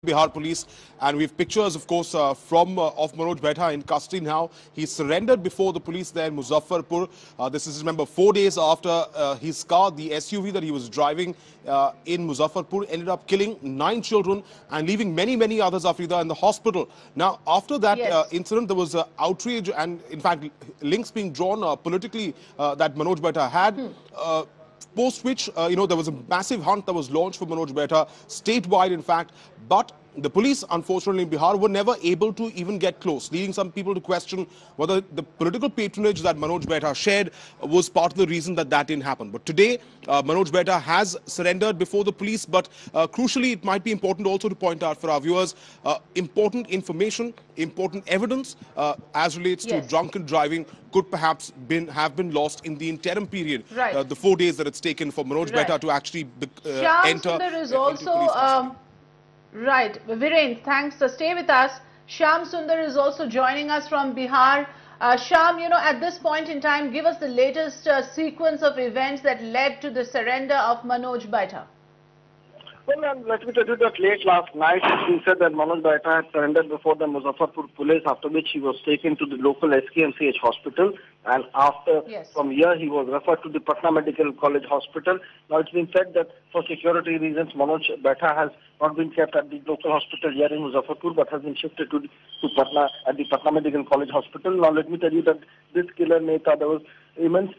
Bihar police, and we have pictures, of course, of Manoj Baitha in custody now. He surrendered before the police there in Muzaffarpur. This is, remember, 4 days after his car, the SUV that he was driving in Muzaffarpur, ended up killing 9 children and leaving many others, Afrida, in the hospital. Now, after that Yes. incident, there was outrage and, in fact, links being drawn politically that Manoj Baitha had. Post which, there was a massive hunt that was launched for Manoj Baitha, statewide in fact, but the police, unfortunately, in Bihar were never able to even get close, leading some people to question whether the political patronage that Manoj Baitha shared was part of the reason that that didn't happen. But today, Manoj Baitha has surrendered before the police, but crucially, it might be important also to point out for our viewers, important information, important evidence as relates to Yes. drunken driving could perhaps have been lost in the interim period, Right. the 4 days that it's taken for Manoj Right. Baitha to actually Shyam enter Sundar is into also, police custody. right. Viren, thanks. Stay with us. Shyam Sundar is also joining us from Bihar. Shyam, at this point in time, give us the latest sequence of events that led to the surrender of Manoj Baitha. Well, let me tell you that late last night, he said that Manoj Baitha had surrendered before the Muzaffarpur police, after which he was taken to the local SKMCH hospital. And after, Yes. from here, he was referred to the Patna Medical College Hospital. Now, it's been said that for security reasons, Manoj Baitha has not been kept at the local hospital here in Muzaffarpur, but has been shifted to Patna, at the Patna Medical College Hospital. Now, let me tell you that this killer Neta, there was immense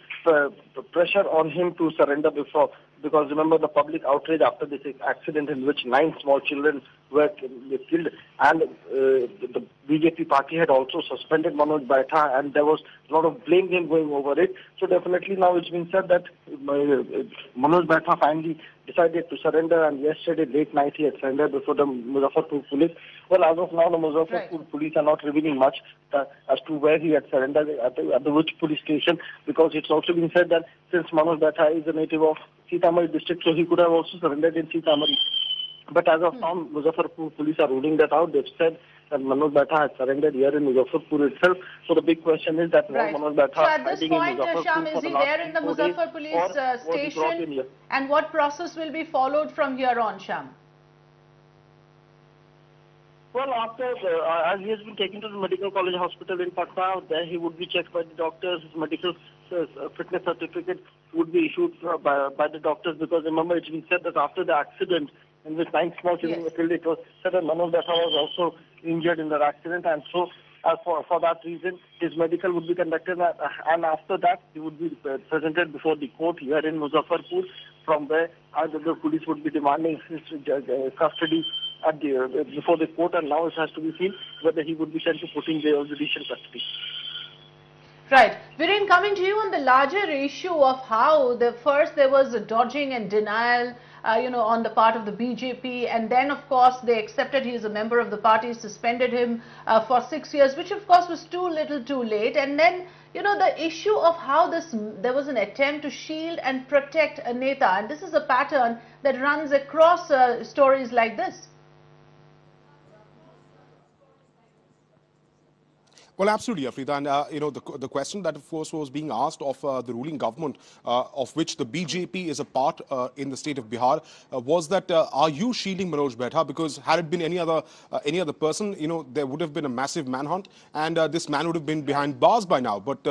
pressure on him to surrender before, because remember the public outrage after this accident in which 9 small children were killed, and the BJP party had also suspended Manoj Baitha, and there was a lot of blame game going over it. So definitely now it's been said that Manoj Baitha finally decided to surrender, and yesterday late night he had surrendered before the Muzaffarpur police. Well, as of now, the Muzaffarpur police are not revealing much as to where he had surrendered, at the which police station, because it's also been said that since Manoj Baitha is a native of Sitamarhi district, so he could have also surrendered in Sitamarhi. But as of now, Muzaffarpur police are ruling that out. They've said that Manoj Baitha has surrendered here in Muzaffarpur itself. So the big question is that Right. Manoj Baitha So at this hiding in point, Muzaffarpur Shyam, for is the he last there in the 4 days, Muzaffar police or was he brought in station? here? And what process will be followed from here on, Shyam? Well, after as he has been taken to the medical college hospital in Patna, there he would be checked by the doctors. His medical fitness certificate would be issued by the doctors, because remember it's been said that after the accident in which 9 small children were killed, it was said that Manoj Baitha was also injured in that accident, and so for that reason his medical would be conducted, and after that he would be presented before the court here in Muzaffarpur, from where the police would be demanding his custody at before the court, and now it has to be seen whether he would be sent to putting the judicial custody. Right. Viren, coming to you on the larger issue of how first there was a dodging and denial, on the part of the BJP, and then of course they accepted he is a member of the party, suspended him for 6 years, which of course was too little too late. And then, the issue of how there was an attempt to shield and protect a Neta, and this is a pattern that runs across stories like this. Well, absolutely, Afrida. And, the question that, of course, was being asked of the ruling government, of which the BJP is a part in the state of Bihar, was that, are you shielding Manoj Baitha? Because had it been any other person, there would have been a massive manhunt, and this man would have been behind bars by now. But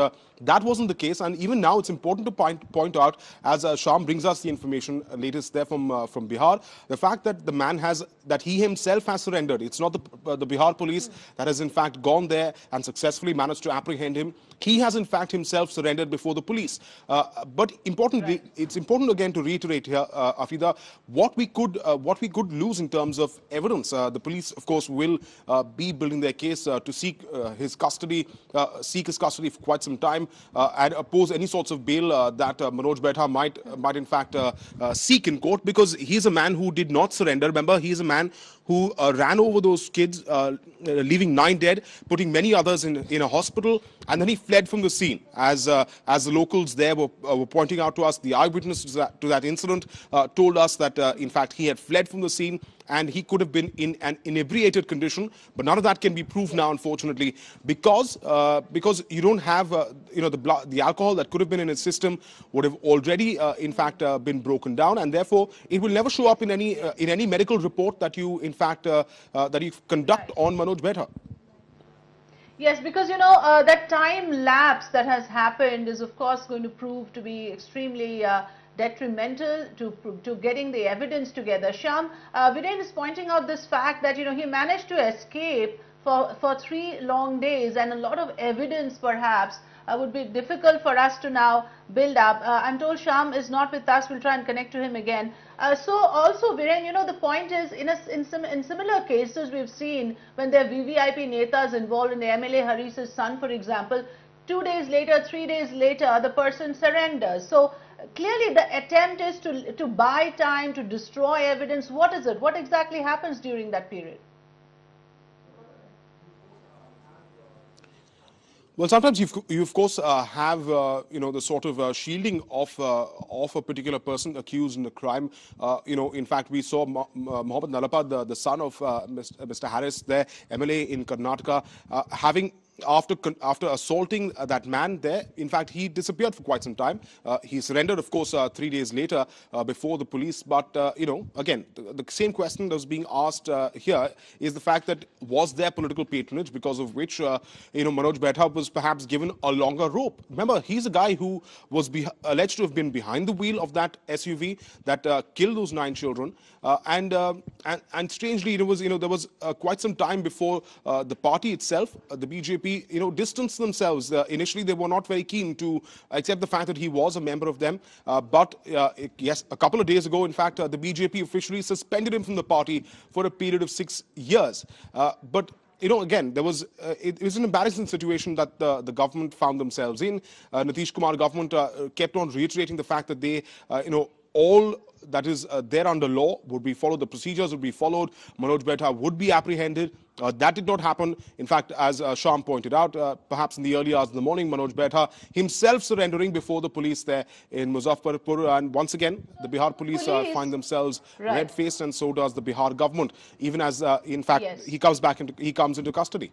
that wasn't the case. And even now, it's important to point out, as Shyam brings us the information latest there from Bihar, the fact that the man that he himself has surrendered. It's not the Bihar police that has, in fact, gone there and successfully managed to apprehend him. He has, in fact, himself surrendered before the police. But importantly, it's important again to reiterate here, Afida, what we could lose in terms of evidence. The police, of course, will be building their case to seek his custody for quite some time, and oppose any sorts of bail that Manoj Baitha might in fact seek in court, because he's a man who did not surrender. Remember, he's a man who ran over those kids, leaving 9 dead, putting many others in a hospital, and then he fled from the scene. As the locals there were pointing out to us, the eyewitnesses to that incident told us that in fact he had fled from the scene, and he could have been in an inebriated condition, but none of that can be proved now, unfortunately, because you don't have the alcohol that could have been in his system would have already in fact been broken down, and therefore it will never show up in any medical report that you in fact that you conduct on Manoj Baitha. Yes, because that time lapse that has happened is of course going to prove to be extremely detrimental to getting the evidence together. Shyam, Viren is pointing out this fact that he managed to escape for 3 long days, and a lot of evidence perhaps would be difficult for us to now build up. I'm told Shyam is not with us. We'll try and connect to him again. So also, Viren, the point is in similar cases we've seen when there are VVIP netas involved in the MLA Haris's son, for example, 2 days later, 3 days later, the person surrenders. So clearly the attempt is to buy time, to destroy evidence. What is it? What exactly happens during that period? Well, sometimes you of course have the sort of shielding of a particular person accused in a crime. In fact, we saw Mohammed Nalapad, the son of Mr. Harris, there, MLA in Karnataka, having after assaulting that man there, in fact, he disappeared for quite some time. He surrendered, of course, 3 days later before the police. But, again, the same question that was being asked here is the fact that was there political patronage because of which, Manoj Baitha was perhaps given a longer rope. Remember, he's a guy who was alleged to have been behind the wheel of that SUV that killed those 9 children. And strangely, there was quite some time before the party itself, the BJP, distanced themselves. Initially, they were not very keen to accept the fact that he was a member of them. But yes, a couple of days ago, in fact, the BJP officially suspended him from the party for a period of 6 years. But again, it was an embarrassing situation that the government found themselves in. Nitish Kumar government kept on reiterating the fact that they, all that is there under law would be followed, the procedures would be followed, Manoj Baitha would be apprehended. That did not happen. In fact, as Shyam pointed out, perhaps in the early hours of the morning, Manoj Baitha himself surrendering before the police there in Muzaffarpur. And once again, the Bihar police find themselves red-faced, and so does the Bihar government, even as, in fact, he comes into custody.